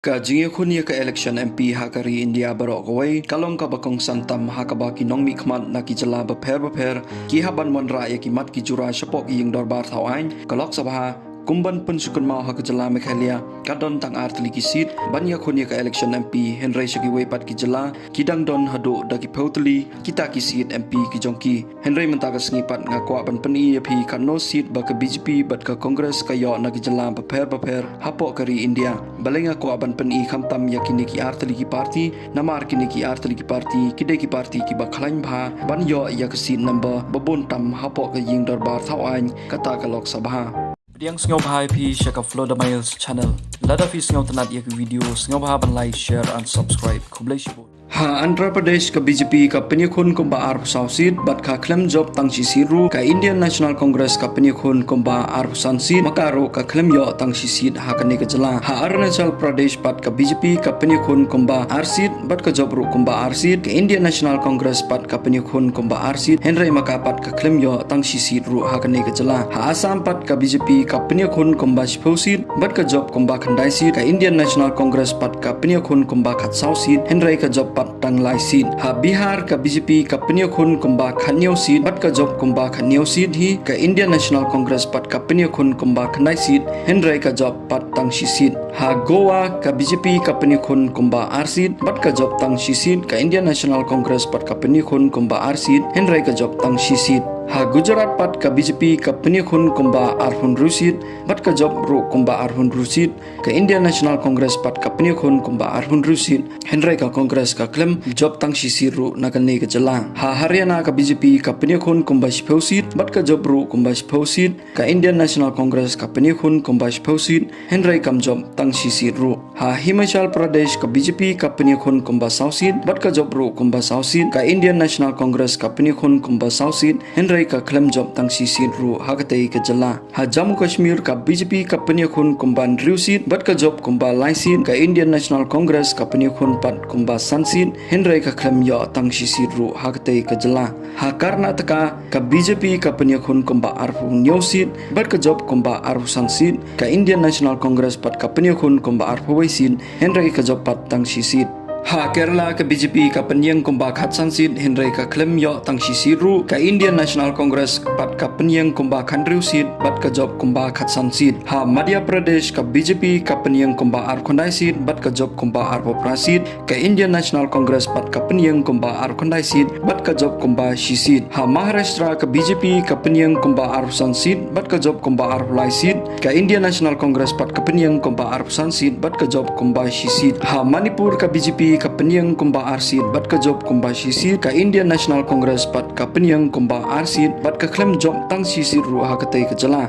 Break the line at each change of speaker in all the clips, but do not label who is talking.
Ka jingye khunia ka election MP hakari India barok kawai kalong ka bakong santam hakaba ki nongmi khmat na ki jala bapher ki haban monra ya ki mat ki jura shapok ki ying dorbar thawain kalok sabha kumban pun sukun mau ha jala Meghalaya kadon tang artli ki seat banya khunia ka election MP Henry Shaki wepat ki jala kidang don hado daki pautli kita ki seat MP ki jongki Henry mentaga sengipat ngakwa ban peni phi kano seat ba ka BJP bat ka Congress ka yo na ki jala bapher hapok kari India balenga ko aban peni khamtam yakini ki artli ki party namar kini ki artli ki party kide ki party ki bakhlain bha ban yo ya ka seat number babon tam hapok ka ying dorbar thawain kata ka lok sabha Diang sengau bahai pi shaka flow the miles channel. Lada fi sengau tenat ya video sengau bahai ban like share and subscribe. Kublai shibu. Ha Andhra Pradesh ka BJP ka penyukhun kumba arp sausit bat ka klem job tang sisiru ka Indian National Congress ka penyukhun kumba arp sansit makaro ka klem yo tang sisit ha kane ka jala ha Arunachal Pradesh bat ka BJP ka penyukhun kumba arsit bat ka job ru kumba arsit ka Indian National Congress bat ka penyukhun kumba arsit Henry makapat ka klem yo tang sisit ru ha kane ka jala ha Assam bat ka BJP ka penyukhun kumba spausit bat ka job kumba khandai sit ka Indian National Congress bat ka penyukhun kumba khatsau sit Henry ka job tang lai sit ha Bihar ka BJP ka penyukhun kumba khanyau sit bat ka job kumba khanyau sit hi ka Indian National Congress pat ka penyukhun kumba khandai sit Henry ka job pat tang sit ha Goa ka BJP ka penyukhun kumba arsit bat ka job tang sit ka Indian National Congress pat ka penyukhun kumba arsit Henry ka job tang sit ha Gujarat pat ka BJP ka penyukhun kumba arhun rusit bat ka job ru kumba arhun rusit ka Indian National Congress pat ka penyukhun kumba arhun rusit Henry ka Congress ka klem job tang sisiru nakane ka jala ha Haryana ka BJP ka penyukhun kumba spausit bat ka job ru kumba spausit ka Indian National Congress ka penyukhun kumba spausit Henry kam job tang sisiru ha Himachal Pradesh ka BJP ka penyukhun kumba sausit bat ka job ru kumba sausit ka Indian National Congress ka penyukhun kumba sausit Henry ka klem job tang sisit ru hakatei ka jala ha Jammu Kashmir ka BJP ka penyukhun kumba riusit bat ka job kumba laisit ka Indian National Congress ka penyukhun pat kumba sansit Henry ka klem yo tang sisit ru hakatei ka jala ha Karnataka ka BJP ka penyukhun kumba arhu nyausit bat ka job kumba arhu sansit ka Indian National Congress pat ka penyukhun kumba arhu waisit Henry ka job pat tang sisit ha Kerala ka BJP ka penyang kumba khat sansit Henry ka klem yo tang sisiru ka Indian National Congress pat ka penyang kumba khandriu sit bat ka job kumba khat sansit ha Madhya Pradesh ka BJP ka penyang kumba ar khondai sit bat ka job kumba ar prasit ka Indian National Congress pat ka penyang kumba ar khondai sit bat ka job kumba shisit ha Maharashtra ka BJP ka penyang kumba ar sansit bat ka job kumba ar lai sit ka Indian National Congress pat ka penyang kumba ar sansit bat ka job kumba shisit ha Manipur ka BJP ka penyang kumba arsit bat ka job kumba sisit ka Indian National Congress pat ka penyang kumba arsit bat ka klem job tang sisit ru hakatei ka jala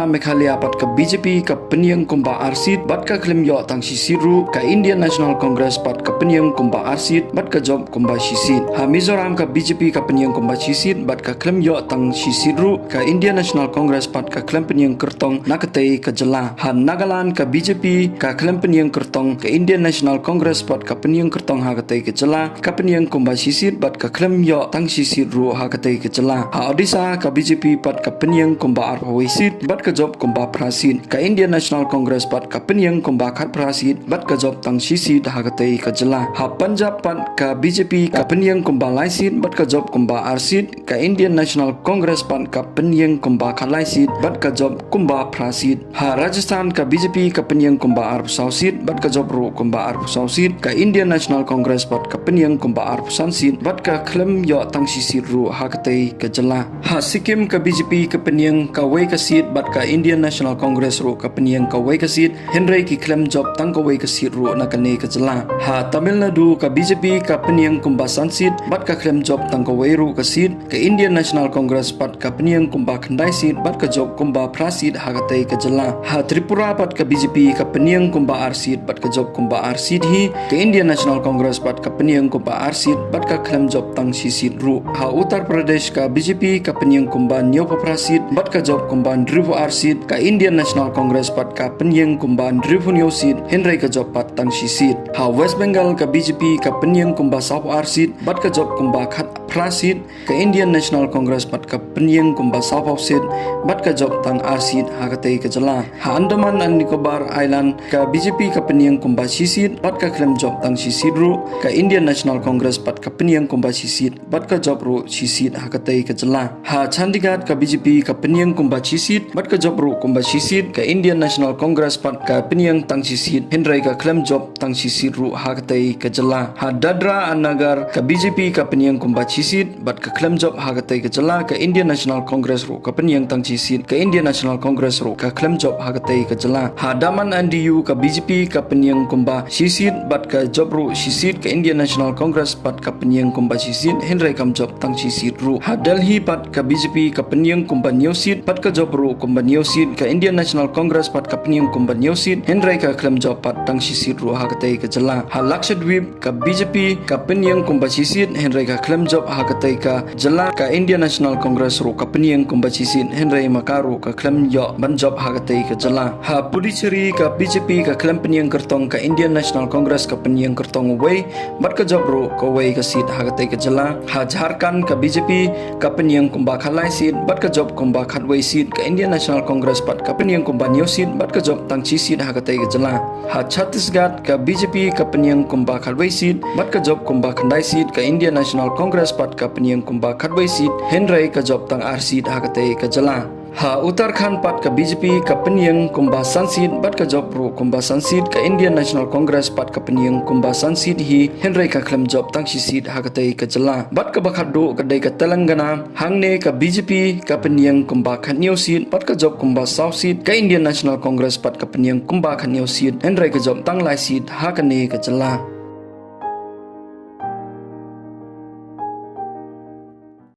Meghalaya pat ka BJP ka penyang kumba arsit bat ka klem yo tang sisit ru ka Indian National Congress pat ka penyang kumba arsit bat ka job kumba sisit ha Mizoram ka BJP ka penyang kumba sisit bat ka klem yo tang sisit ru ka Indian National Congress pat ka klem penyang kertong nakatei ka jala ha Nagaland ka BJP ka klem penyang kertong ka Indian National Congress pat ka penyang kertong hakatei ke jala ka penyang kumba sisit bat ka klem yo tang sisit ru hakatei ke jala ha Odisha ka BJP pat ka penyang kumba arpa waisit bat ka job kumba prasit ka Indian National Congress pat ka penyang kumba khat prasit bat ka job tang sisit hakatei ke jala ha Punjab pat ka BJP ka penyang kumba laisit bat ka job kumba arsit ka Indian National Congress pat ka penyang kumba khat laisit bat ka job kumba prasit ha Rajasthan ka BJP ka penyang kumba arpa sausit bat ka job ru kumba arpa sausit ka Indian National Congress bat ka penyang kumba arp sansit bat ka klem yo tang sisir ru hakatei ka jala ha Sikkim ka BJP ka penyang ka wei ka sit bat ka Indian National Congress ru ka penyang ka wei ka sit Henry ki klem job tang ka wei ka sit ru nakane ka jala ha Tamil Nadu ka BJP ka penyang kumba sansit bat ka klem job tang ka wei ru ka sit ka Indian National Congress bat ka penyang kumba khandai sit bat ka job kumba prasit hakatei ka jala ha Tripura pat ka BJP ka penyang kumba arsit bat ka job kumba arsit hi ka Indian National Congress bat ka penyang kumba arsit bat ka klem job tang sisit ru ha Uttar Pradesh ka BJP ka penyang kumba nyo prasit bat ka job kumba drivu arsit ka Indian National Congress bat ka penyang kumba drivu nyo sit Henry ka job pat tang sisit ha West Bengal ka BJP ka penyang kumba sap arsit bat ka job kumba khat Prasit ke Indian National Congress pat ka penyeng kumba South of Seat bat ka job tang Arsit hakatei ke jela. Ha Andaman and Nicobar Island ka BJP ka penyeng kumba Sisit bat ka claim job tang Sisit ru ka Indian National Congress pat ka penyeng kumba Sisit bat ka job ru Sisit hakatei ke jela. Ha Chandigarh ka BJP ka penyeng kumba Sisit bat ka job ru kumba Sisit ka Indian National Congress pat ka penyeng tang Sisit Hendrai ka claim job tang Sisit ru hakatei ke jela. Ha Dadra and Nagar ka BJP ka penyeng kumba Sisit bat ka claim job hakatei ke jela ka Indian National Congress ru ka penyeng tang Sisit ka Indian National Congress ru ka claim job hakatei ke jela. Ha Daman and Diu ka BJP ka penyeng kumba Sisit bat ka job ru Sisit ka Indian National Congress pat ka penyeng kumba Sisit Hendrai kam job tang Sisit ru. Ha Delhi pat ka BJP ka penyeng kumba Newsit pat ka job ru kumba Newsit ka Indian National Congress pat ka penyeng kumba Newsit Hendrai ka claim job pat tang Sisit ru hakatei ke jela. Ha Lakshadweep ka BJP ka penyeng kumba Sisit Hendrai ka claim job hakatei ka jela ka Indian National Congress ru ka penyeng kumba Sisit Hendrai makaru ka claim yo ban job hakatei ke jela. Ha Puducherry ka BJP ka claim penyeng kertong ka Indian National Congress ka penyeng kertong Away bat ka job ru ka Away ka seat hakatei ke jela. Ha Jharkhand ka BJP ka penyeng kumba Khalai seat bat ka job kumba Khatway seat ka Indian National Congress pat ka penyeng kumba New seat bat ka job tang Chi seat hakatei ke jela. Ha Chhattisgarh ka BJP ka penyeng kumba Khatway seat bat ka job kumba Khandai seat ka Indian National Congress pat ka penyeng kumba Khatway seat Hendrai ka job tang R seat hakatei ke jela. Ha Uttarakhand pat ka BJP ka penyeng kumba Sansit bat ka job ru kumba Sansit ka Indian National Congress pat ka penyeng kumba Sansit hi Hendrai ka claim job tang Sisit hakatei ke jela. Bat ka bakhadu kadai ka Telangana hangne ka BJP ka penyeng kumba Khatnew seat pat ka job kumba South seat ka Indian National Congress pat ka penyeng kumba Khatnew seat Hendrai ka job tang Lai seat hakane ke jela.